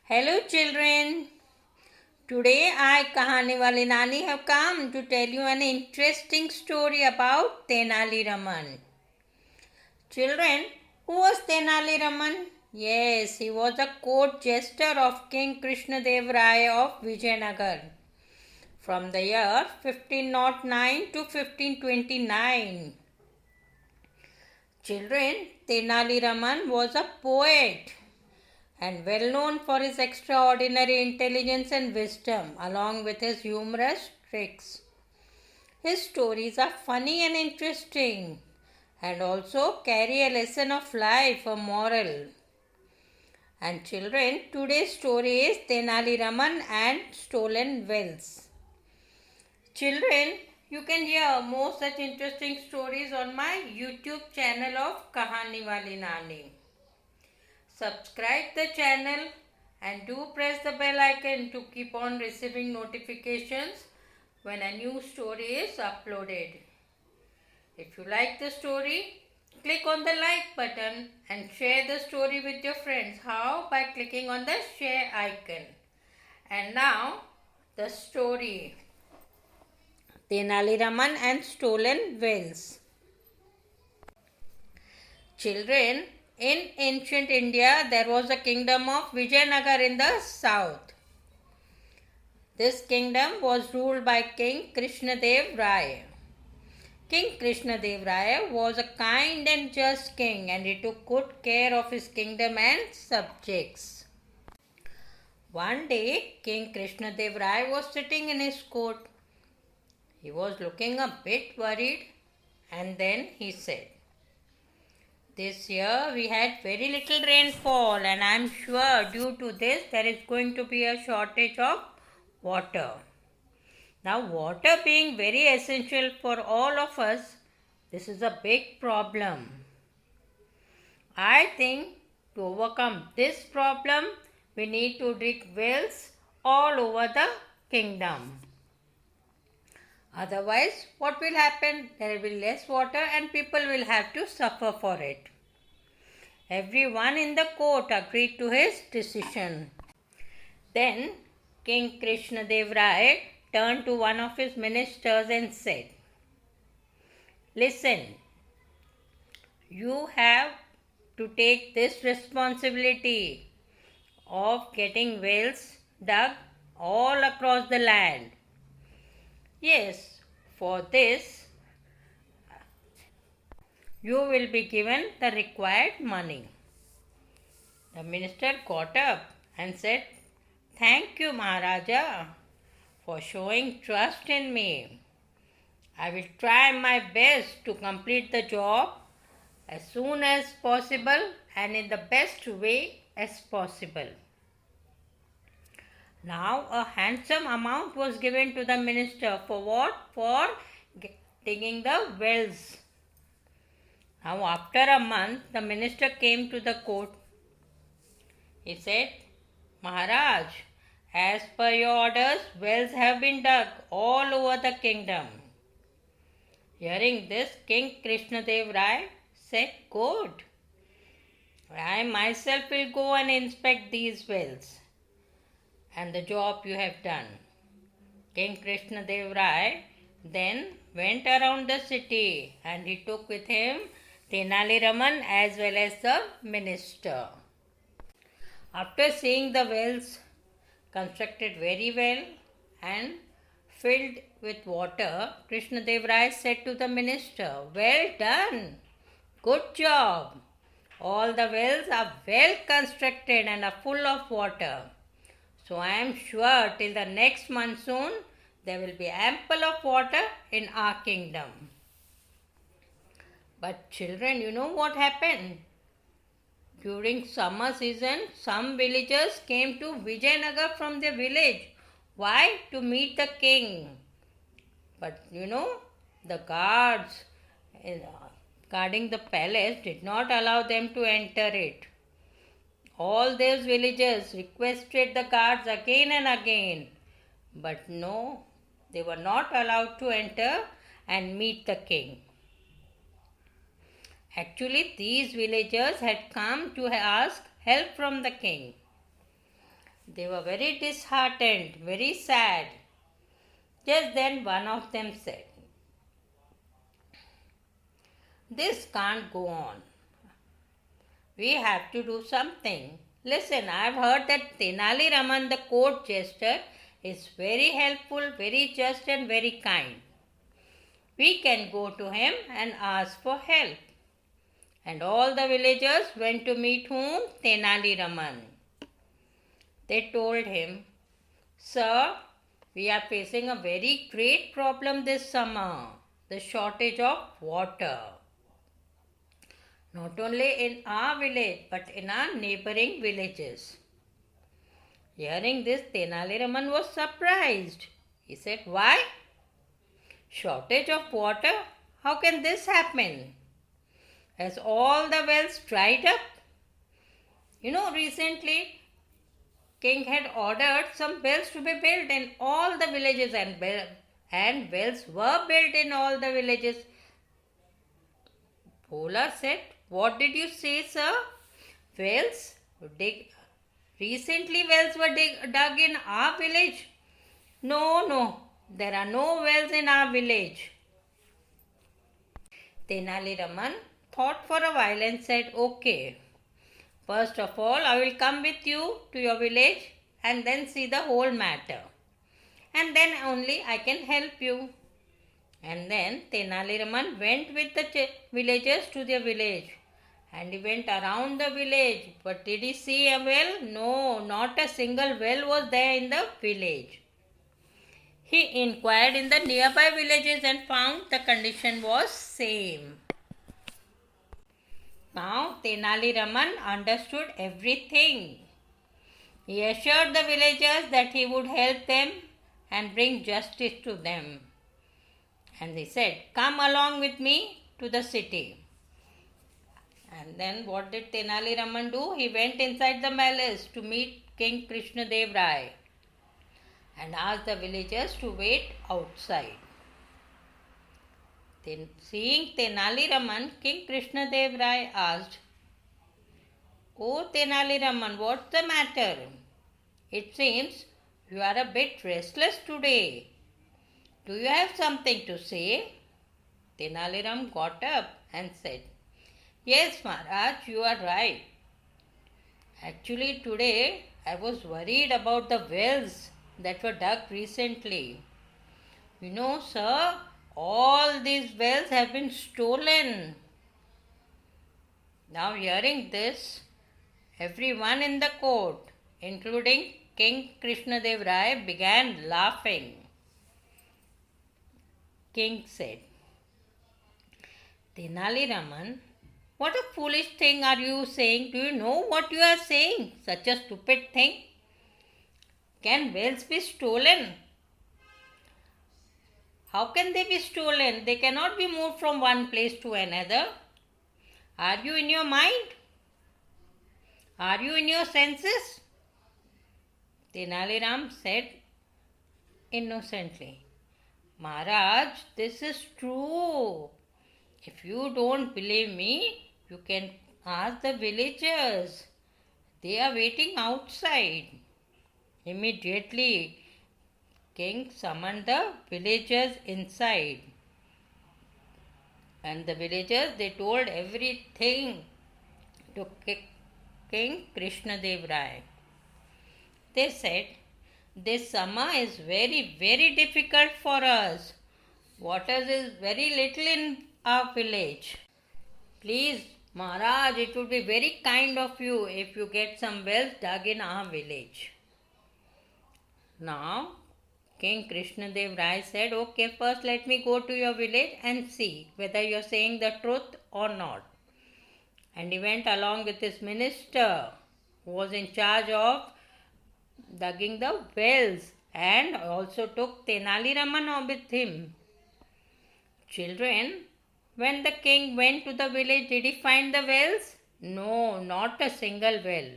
Hello children. Today I Kahani Wali Nani have come to tell you an interesting story about Tenali Raman. Children, who was Tenali Raman? Yes, he was a court jester of King Krishnadev Raya of Vijayanagar from the year 1509 to 1529. Children, Tenali Raman was a poet and well known for his extraordinary intelligence and wisdom, along with his humorous tricks. His stories are funny and interesting, and also carry a lesson of life, a moral. And children, today's story is Tenali Raman and Stolen Wells. Children, you can hear more such interesting stories on my YouTube channel of Kahani Wali Nani. Subscribe the channel and do press the bell icon to keep on receiving notifications when a new story is uploaded. If you like the story, click on the like button and share the story with your friends. How? By clicking on the share icon. And now the story. Tenali Raman and Stolen Wells. Children, in ancient India, there was a kingdom of Vijayanagar in the south. This kingdom was ruled by King Krishnadev Raya. King Krishnadev Raya was a kind and just king, and he took good care of his kingdom and subjects. One day, King Krishnadev Raya was sitting in his court. He was looking a bit worried, and then he said, "This year we had very little rainfall, and I am sure due to this there is going to be a shortage of water. Now, water being very essential for all of us, this is a big problem. I think to overcome this problem, we need to dig wells all over the kingdom. Otherwise, what will happen? There will be less water and people will have to suffer for it." Everyone in the court agreed to his decision. Then King Krishnadev Raya turned to one of his ministers and said, "Listen, you have to take this responsibility of getting wells dug all across the land. Yes, for this you will be given the required money." The minister got up and said, "Thank you, Maharaja, for showing trust in me. I will try my best to complete the job as soon as possible and in the best way as possible." Now a handsome amount was given to the minister for what? For digging the wells. Now after a month, the minister came to the court. He said, "Maharaj, as per your orders, wells have been dug all over the kingdom." Hearing this, King Krishnadev Raya said, "Good. I myself will go and inspect these wells and the job you have done." King Krishnadev Raya then went around the city and he took with him Tenali Raman as well as the minister. After seeing the wells constructed very well and filled with water, Krishnadev Raya said to the minister, "Well done, good job. All the wells are well constructed and are full of water. So I am sure till the next monsoon there will be ample of water in our kingdom." But children, you know what happened? During summer season, some villagers came to Vijayanagar from their village. Why? To meet the king. But you know, the guards guarding the palace did not allow them to enter it. All those villagers requested the guards again and again, but no, they were not allowed to enter and meet the king. Actually, these villagers had come to ask help from the king. They were very disheartened, very sad. Just then one of them said, "This can't go on. We have to do something. Listen, I've heard that Tenali Raman, the court jester, is very helpful, very just, and very kind. We can go to him and ask for help." And all the villagers went to meet whom? Tenali Raman. They told him, "Sir, we are facing a very great problem this summer, the shortage of water. Not only in our village but in our neighboring villages." Hearing this, Tenali Raman was surprised. He said, "Why? Shortage of water? How can this happen? Has all the wells dried up?" Recently king had ordered some wells to be built in all the villages, and wells were built in all the villages. Bhola said, "What did you say, sir? Wells? Recently wells were dug in our village?" No, there are no wells in our village." Tenali Raman thought for a while and said, "Okay, first of all, I will come with you to your village and then see the whole matter. And then only I can help you." And then Tenali Raman went with the villagers to their village. And he went around the village. But did he see a well? No, not a single well was there in the village. He inquired in the nearby villages and found the condition was same. Now Tenali Raman understood everything. He assured the villagers that he would help them and bring justice to them. And he said, "Come along with me to the city." And then what did Tenali Raman do? He went inside the palace to meet King Krishna Dev Rai and asked the villagers to wait outside. Then, seeing Tenali Raman, King Krishna Dev Rai asked, "Oh Tenali Raman, what's the matter? It seems you are a bit restless today. Do you have something to say?" Tenali Raman got up and said, "Yes, Maharaj, you are right. Actually, today I was worried about the wells that were dug recently. Sir, all these wells have been stolen." Now, hearing this, everyone in the court, including King Krishna Dev Rai, began laughing. King said, "Tenali Raman, what a foolish thing are you saying? Do you know what you are saying? Such a stupid thing. Can wells be stolen? How can they be stolen? They cannot be moved from one place to another. Are you in your mind? Are you in your senses?" Tenali Ram said innocently, "Maharaj, this is true. If you don't believe me, you can ask the villagers. They are waiting outside." Immediately, King summoned the villagers inside. And the villagers, they told everything to King Krishna Dev Rai. They said, "This summer is very, very difficult for us. Water is very little in our village. Please, Maharaj, it would be very kind of you if you get some wells dug in our village." Now, King Krishna Dev Rai said, "Okay, first let me go to your village and see whether you are saying the truth or not." And he went along with his minister, who was in charge of digging the wells, and also took Tenali Raman with him. Children, when the king went to the village, did he find the wells? No, not a single well.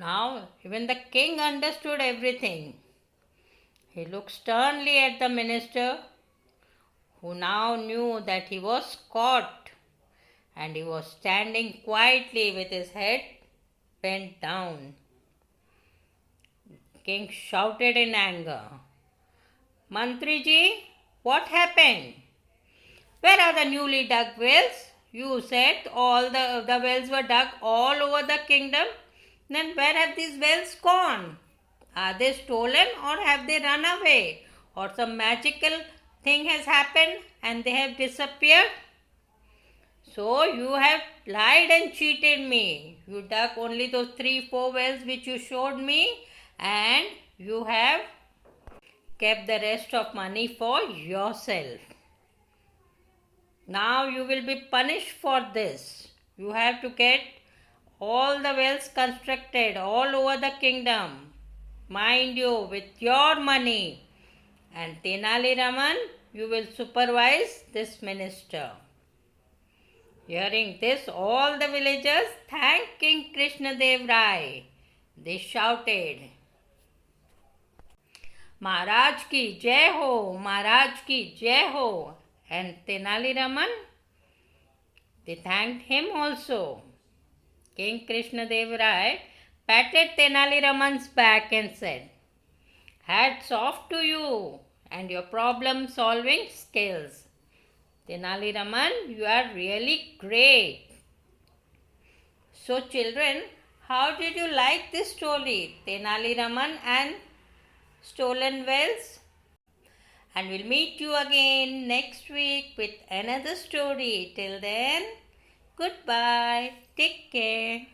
Now, even the king understood everything. He looked sternly at the minister, who now knew that he was caught, and he was standing quietly with his head bent down. King shouted in anger. Mantriji, what happened? Where are the newly dug wells? You said all the wells were dug all over the kingdom. Then where have these wells gone? Are they stolen or have they run away? Or some magical thing has happened and they have disappeared? So you have lied and cheated me. You dug only those 3-4 wells which you showed me, and you have kept the rest of money for yourself. Now you will be punished for this. You have to get all the wells constructed all over the kingdom. Mind you, with your money. And Tenali Raman, you will supervise this minister. Hearing this, all the villagers thanked King Krishna Dev Rai. They shouted, Maharaj ki jai ho, Maharaj ki jai ho. And Tenali Raman, they thanked him also. King Krishna Dev Rai patted Tenali Raman's back and said, Hats off to you and your problem solving skills. Tenali Raman, you are really great. So children, how did you like this story, Tenali Raman and Stolen Wells? And we'll meet you again next week with another story. Till then, goodbye. Take care.